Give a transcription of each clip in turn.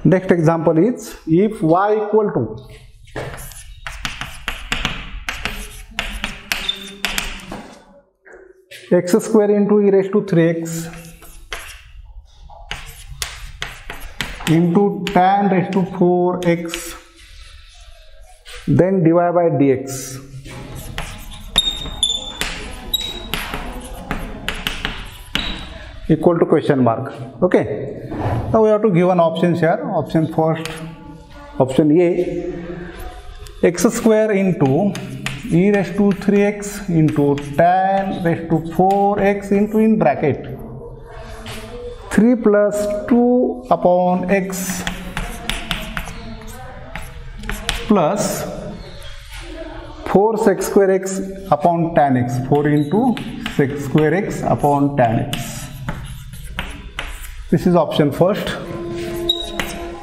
Next example is, if y equal to x square into e raised to 3x into tan raised to 4x then dy by dx equal to question mark. Okay, now we have to give an options here. Option first, option A, x square into e raised to 3x into tan raised to 4x into in bracket 3 plus 2 upon x plus 4 sec square x upon tan x, 4 into sec square x upon tan x. This is option first.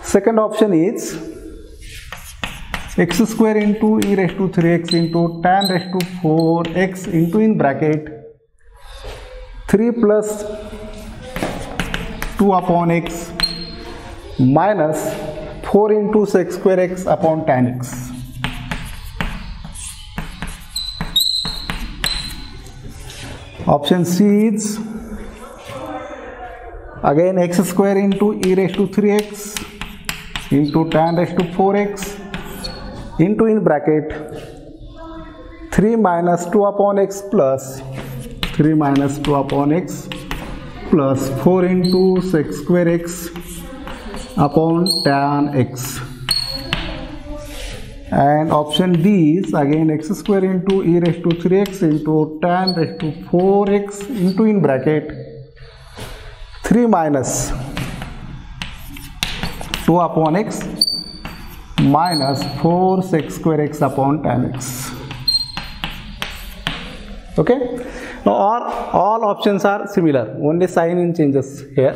Second option is x square into e raised to 3x into tan raised to 4x into in bracket 3 plus 2 upon x minus 4 into sec square x upon tan x. Option C is again x square into e raised to 3x into tan raised to 4x into in bracket 3 minus 2 upon x plus 3 minus 2 upon x plus 4 into sec square x upon tan x. And option D is again x square into e raised to 3x into tan raised to 4x into in bracket 3 minus 2 upon x minus 4 sec square x upon tan x. Okay, now all options are similar, only sign in changes here.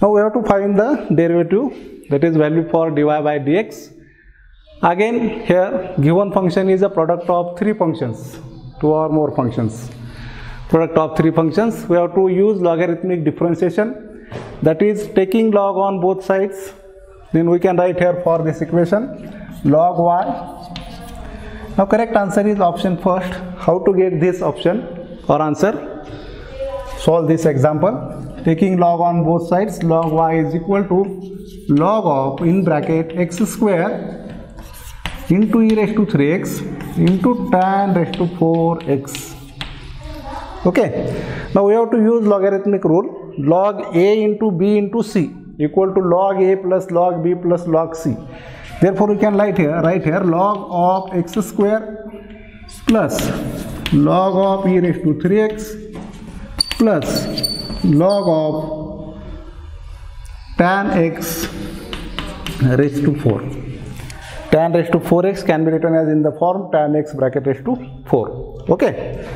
Now we have to find the derivative, that is value for dy by dx. Again here given function is a product of three functions, two or more functions. Product of three functions, we have to use logarithmic differentiation, that is taking log on both sides. Then we can write here for this equation log y. Now correct answer is option first. How to get this option or answer? Solve this example. Taking log on both sides, log y is equal to log of in bracket x square into e raised to 3x into tan raised to 4x. Okay, now we have to use logarithmic rule. Log a into b into c equal to log a plus log b plus log c. Therefore we can write here log of x square plus log of e raised to 3x plus log of tan x raised to 4. Tan raised to 4x can be written as in the form tan x bracket raised to 4. Okay.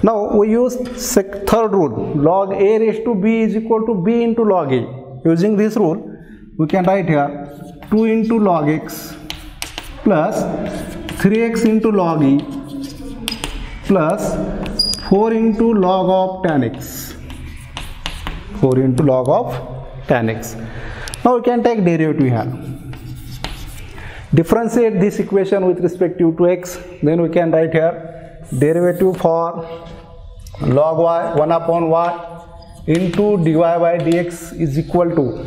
Now we use third rule, log a raised to b is equal to b into log a. Using this rule, we can write here 2 into log x plus 3x into log e plus 4 into log of tan x. 4 into log of tan x. Now we can take derivative here. Differentiate this equation with respect to x. Then we can write here derivative for log y 1 upon y into dy by dx is equal to,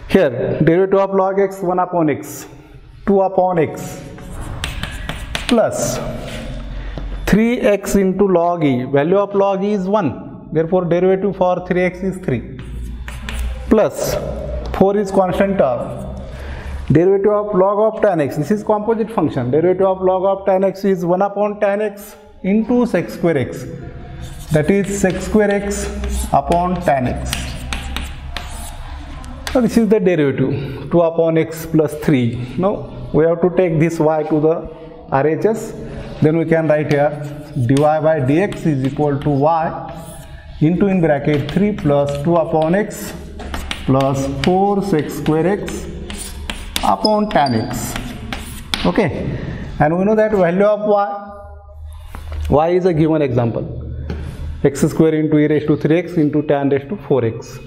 here derivative of log x 1 upon x 2 upon x plus 3x into log e, value of log e is 1, therefore derivative for 3x is 3 plus 4 is constant term. Derivative of log of tan x, this is composite function, derivative of log of tan x is 1 upon tan x into sec square x, that is sec square x upon tan x. So this is the derivative, 2 upon x plus 3. Now we have to take this y to the RHS, then we can write here dy by dx is equal to y into in bracket 3 plus 2 upon x plus 4 sec square x upon tan x. Okay, and we know that value of y is a given example, x square into e raised to 3x into tan raised to 4x.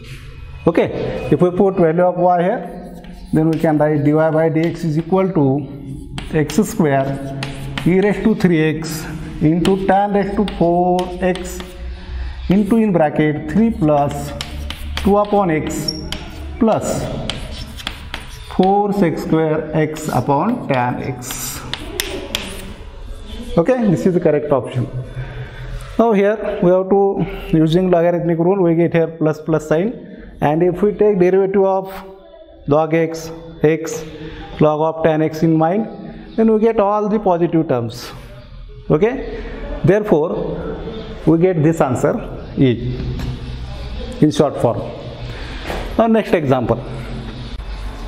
Okay, if we put value of y here, then we can write dy by dx is equal to x square e raised to 3x into tan raised to 4x into in bracket 3 plus 2 upon x plus 4 sec square x upon tan x. Okay, this is the correct option. Now here we have to, using logarithmic rule, we get here plus plus sign, and if we take derivative of log x, log of tan x in mind, then we get all the positive terms. Okay, therefore we get this answer E in short form. Now next example.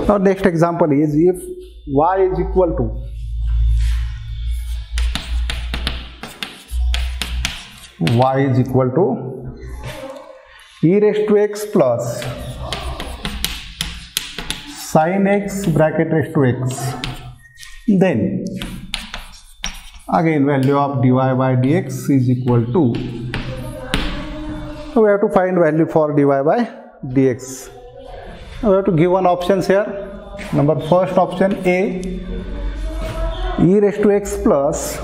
Now next example is if y is equal to e raised to x plus sin x bracket raised to x, then again value of dy by dx is equal to, we have to find value for dy by dx. We have to give one options here. Number first option A, e raised to x plus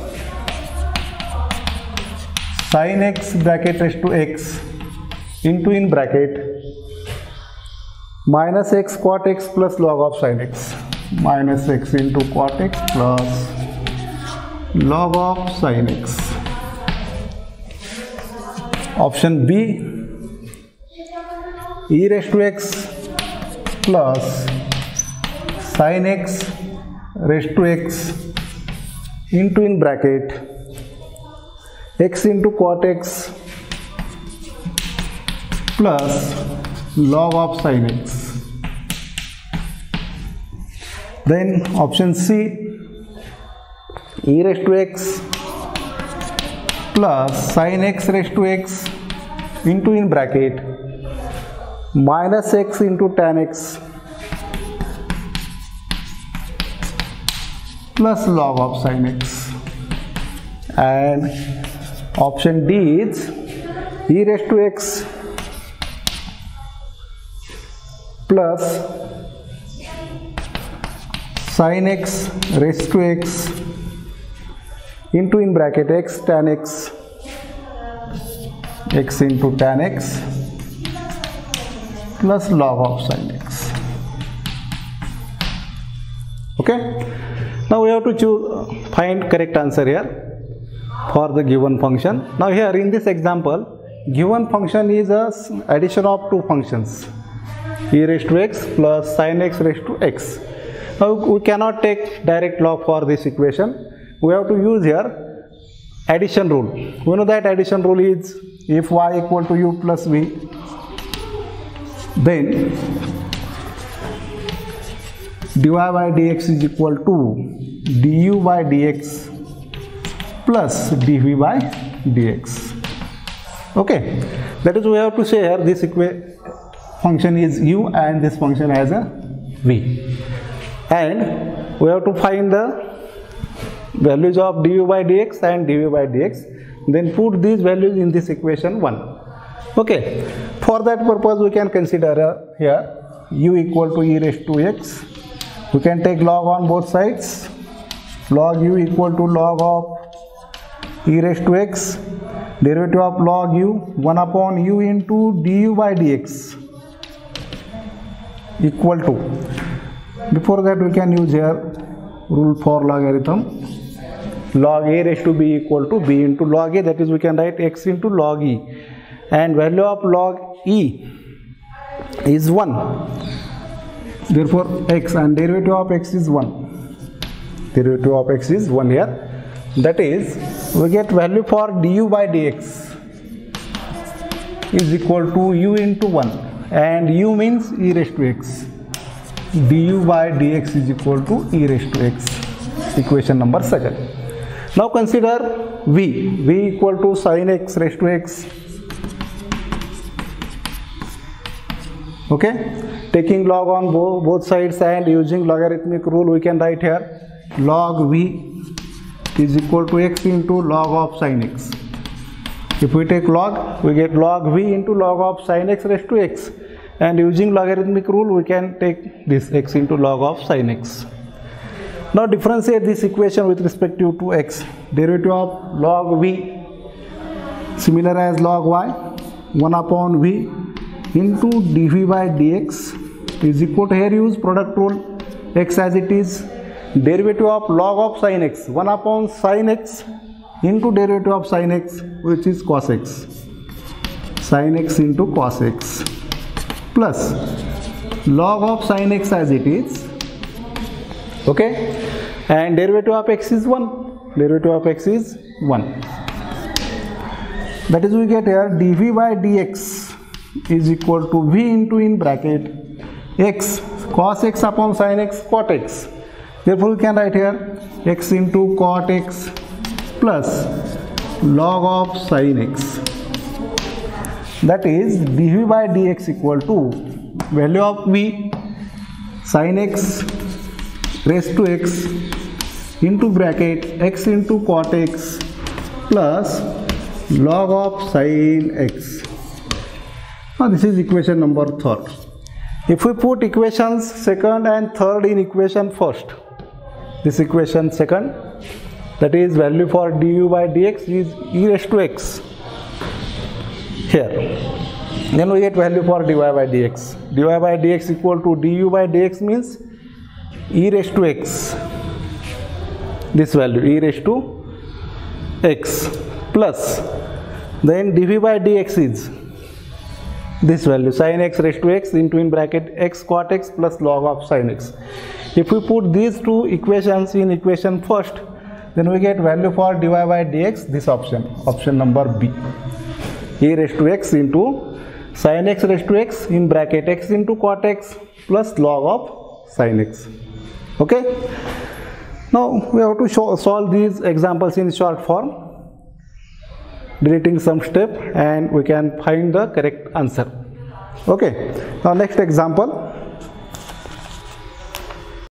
sin x bracket raised to x into in bracket minus x cot x plus log of sin x, minus x into cot x plus log of sin x. Option B, e raised to x plus sin x raised to x into in bracket x into cot x plus log of sin x. Then option C, e raised to x plus sin x raised to x into in bracket minus x into tan x plus log of sin x. And option D is e raised to x plus sin x raised to x into in bracket x tan x, x into tan x plus log of sin x. Okay, now we have to choose, find correct answer here for the given function. Now here in this example, given function is a addition of two functions, e raised to x plus sin x raised to x. Now we cannot take direct log for this equation. We have to use here addition rule. We know that addition rule is if y equal to u plus v, then dy by dx is equal to du by dx plus dv by dx. Okay, that is we have to say here this function is u and this function has a v, and we have to find the values of du by dx and dv by dx, then put these values in this equation 1. Okay, for that purpose we can consider here u equal to e raised to x. We can take log on both sides. Log u equal to log of e raised to x, derivative of log u 1 upon u into du by dx equal to, before that we can use here rule for logarithm, log a raised to b equal to b into log a, that is we can write x into log e, and value of log e is 1, therefore x, and derivative of x is 1, derivative of x is 1 here, that is we get value for du by dx is equal to u into 1, and u means e raised to x, du by dx is equal to e raised to x, equation number 2. Now consider v equal to sin x raised to x. Okay, taking log on both sides and using logarithmic rule, we can write here log v is equal to x into log of sin x. If we take log, we get log v into log of sin x raised to x, and using logarithmic rule we can take this x into log of sin x. Now differentiate this equation with respect to x. Derivative of log v similar as log y, 1 upon v into dv by dx is equal to, here use product rule, x as it is, derivative of log of sin x, 1 upon sin x into derivative of sin x, which is cos x, sin x into cos x, plus log of sin x as it is, okay, and derivative of x is 1, derivative of x is 1. That is, we get here dv by dx is equal to v into, in bracket, x cos x upon sin x cot x. Therefore we can write here x into cot x plus log of sin x. That is dv by dx equal to value of v, sin x raised to x into bracket x into cot x plus log of sin x. Now this is equation number 3rd. If we put equations 2nd and 3rd in equation 1st, this equation 2nd, that is value for du by dx is e raised to x here, then we get value for dy by dx. Dy by dx equal to du by dx means e raised to x, this value e raised to x, plus then dv by dx is this value sin x raised to x into, in bracket, x cot x plus log of sin x. If we put these two equations in equation 1st, then we get value for dy by dx, this option, option number B, e raised to x into sin x raised to x in bracket x into cot x plus log of sin x. Okay, now we have to solve these examples in short form, deleting some step, and we can find the correct answer. Okay, now next example.